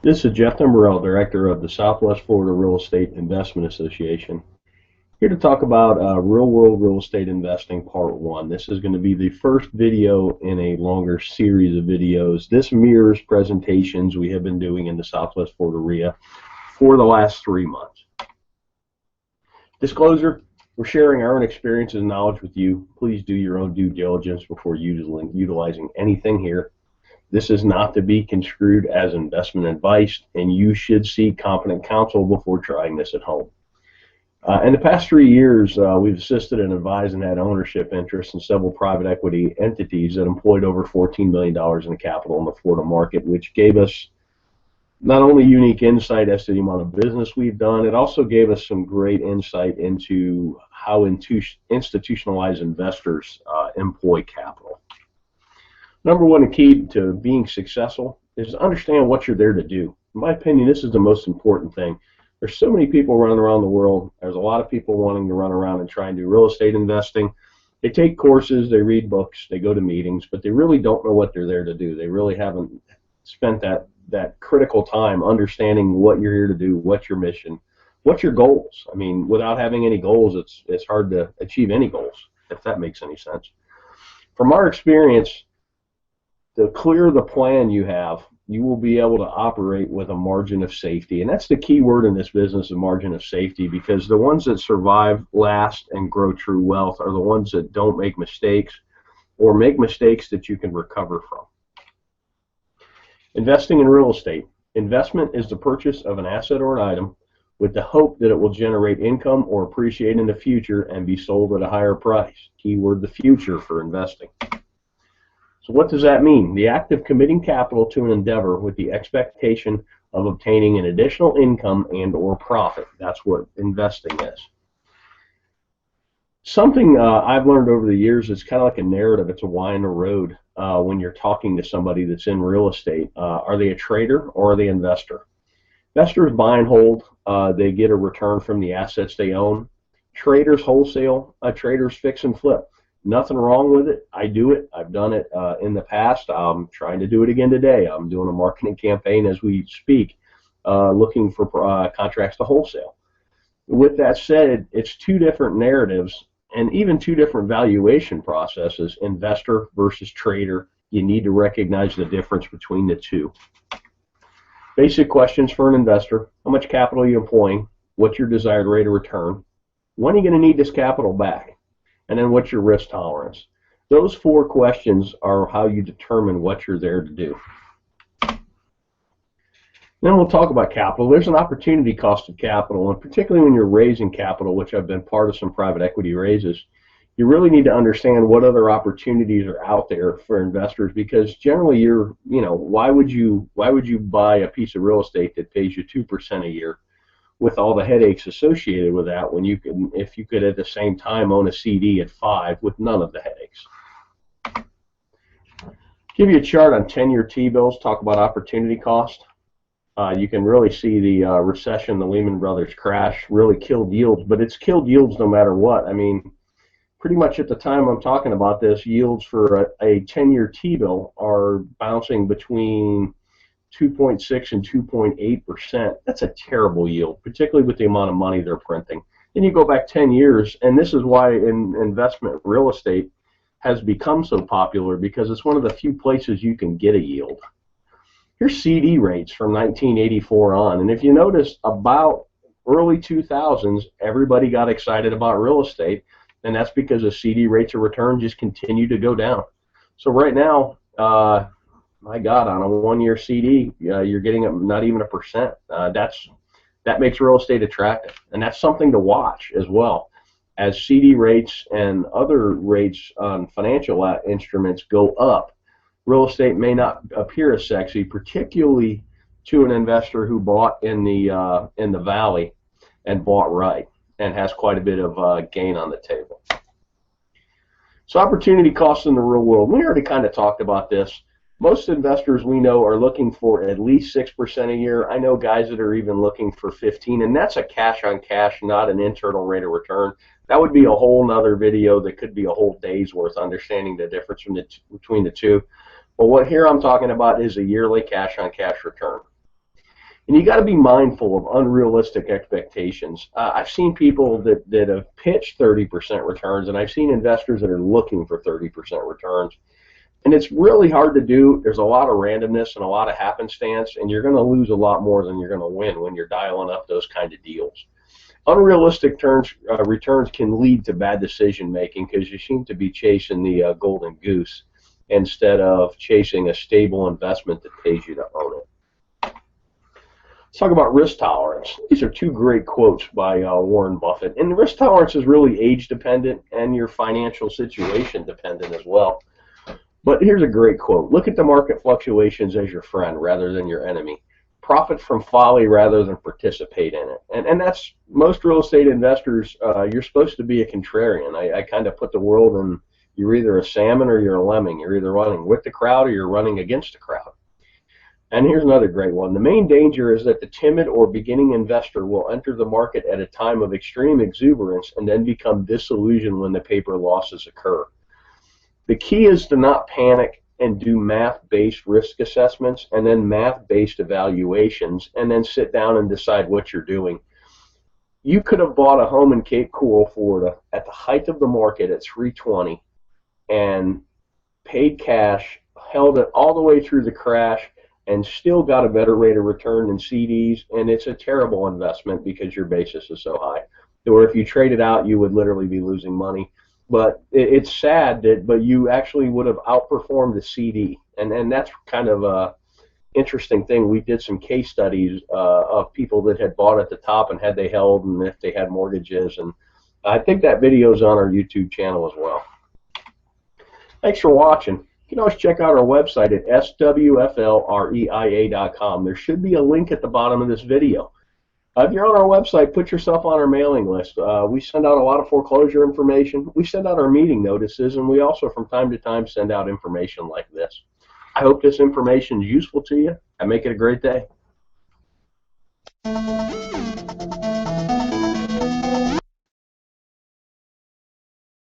This is Jeff Timberell, Director of the Southwest Florida Real Estate Investment Association, here to talk about real-world real estate investing Part 1. This is going to be the first video in a longer series of videos. This mirrors presentations we have been doing in the Southwest Florida REIA for the last 3 months. Disclosure, we're sharing our own experiences and knowledge with you. Please do your own due diligence before utilizing anything here. This is not to be construed as investment advice, and you should seek competent counsel before trying this at home. In the past 3 years, we've assisted and advised and had ownership interests in several private equity entities that employed over $14 million in capital in the Florida market, which gave us not only unique insight as to the amount of business we've done, it also gave us some great insight into how institutionalized investors employ capital. Number one key to being successful is to understand what you're there to do. In my opinion, this is the most important thing. There's so many people running around the world. There's a lot of people wanting to run around and try and do real estate investing. They take courses, they read books, they go to meetings, but they really don't know what they're there to do. They really haven't spent that critical time understanding what you're here to do, what's your mission, what's your goals. I mean, without having any goals, it's hard to achieve any goals, if that makes any sense. From our experience, the clearer the plan you have, you will be able to operate with a margin of safety. And that's the key word in this business, a margin of safety, because the ones that survive, last, and grow true wealth are the ones that don't make mistakes or make mistakes that you can recover from. Investing in real estate. Investment is the purchase of an asset or an item with the hope that it will generate income or appreciate in the future and be sold at a higher price. Keyword, the future, for investing. So what does that mean? The act of committing capital to an endeavor with the expectation of obtaining an additional income and or profit. That's what investing is. Something I've learned over the years is kind of like a narrative. It's a why in the road when you're talking to somebody that's in real estate. Are they a trader or are they an investor? Investors buy and hold. They get a return from the assets they own. Traders wholesale. Traders fix and flip. Nothing wrong with it. I do it. I've done it in the past. I'm trying to do it again today. I'm doing a marketing campaign as we speak, looking for contracts to wholesale. With that said, it's two different narratives and even two different valuation processes, investor versus trader. You need to recognize the difference between the two. Basic questions for an investor. How much capital are you employing? What's your desired rate of return? When are you going to need this capital back? And then what's your risk tolerance? Those 4 questions are how you determine what you're there to do. Then we'll talk about capital. There's an opportunity cost of capital, and particularly when you're raising capital, which I've been part of some private equity raises, you really need to understand what other opportunities are out there for investors, because generally why would you buy a piece of real estate that pays you 2% a year with all the headaches associated with that, when if you could at the same time own a CD at 5 with none of the headaches. Give you a chart on 10-year T-bills, talk about opportunity cost. You can really see the recession, the Lehman Brothers crash really killed yields, but it's killed yields no matter what. I mean, pretty much at the time I'm talking about this, yields for a 10-year T-bill are bouncing between 2.6 and 2.8%. That's a terrible yield, particularly with the amount of money they're printing. Then you go back 10 years, and this is why investment real estate has become so popular, because it's one of the few places you can get a yield. Here's CD rates from 1984 on, and if you notice, about early 2000s, everybody got excited about real estate, and that's because the CD rates of return just continue to go down. So right now, my God, on a 1-year CD, you're getting not even 1%. That makes real estate attractive, and that's something to watch as well. As CD rates and other rates on financial instruments go up, real estate may not appear as sexy, particularly to an investor who bought in the valley and bought right and has quite a bit of gain on the table. So opportunity costs in the real world. We already kind of talked about this. Most investors we know are looking for at least 6% a year. I know guys that are even looking for 15, and that's a cash on cash, not an internal rate of return. That would be a whole nother video that could be a whole day's worth, understanding the difference between the two. But what here I'm talking about is a yearly cash on cash return. And you got to be mindful of unrealistic expectations. I've seen people that have pitched 30% returns, and I've seen investors that are looking for 30% returns. And it's really hard to do. There's a lot of randomness and a lot of happenstance, and you're going to lose a lot more than you're going to win when you're dialing up those kind of deals. Unrealistic returns can lead to bad decision making because you seem to be chasing the golden goose instead of chasing a stable investment that pays you to own it. Let's talk about risk tolerance. These are two great quotes by Warren Buffett. And risk tolerance is really age dependent and your financial situation dependent as well. But here's a great quote. Look at the market fluctuations as your friend rather than your enemy. Profit from folly rather than participate in it. And that's most real estate investors, you're supposed to be a contrarian. I kind of put the world in, you're either a salmon or you're a lemming. You're either running with the crowd or you're running against the crowd. And here's another great one. The main danger is that the timid or beginning investor will enter the market at a time of extreme exuberance and then become disillusioned when the paper losses occur. The key is to not panic and do math-based risk assessments and then math-based evaluations and then sit down and decide what you're doing. You could have bought a home in Cape Coral, Florida at the height of the market at 320 and paid cash, held it all the way through the crash, and still got a better rate of return than CDs, and it's a terrible investment because your basis is so high. Or if you trade it out, you would literally be losing money. But it's sad but you actually would have outperformed the CD, and that's kind of a interesting thing. We did some case studies of people that had bought at the top and had they held and if they had mortgages, and I think that video is on our YouTube channel as well. Thanks for watching. You can always check out our website at swflreia.com. There should be a link at the bottom of this video. If you're on our website, put yourself on our mailing list. We send out a lot of foreclosure information. We send out our meeting notices, and we also from time to time send out information like this. I hope this information is useful to you, and make it a great day.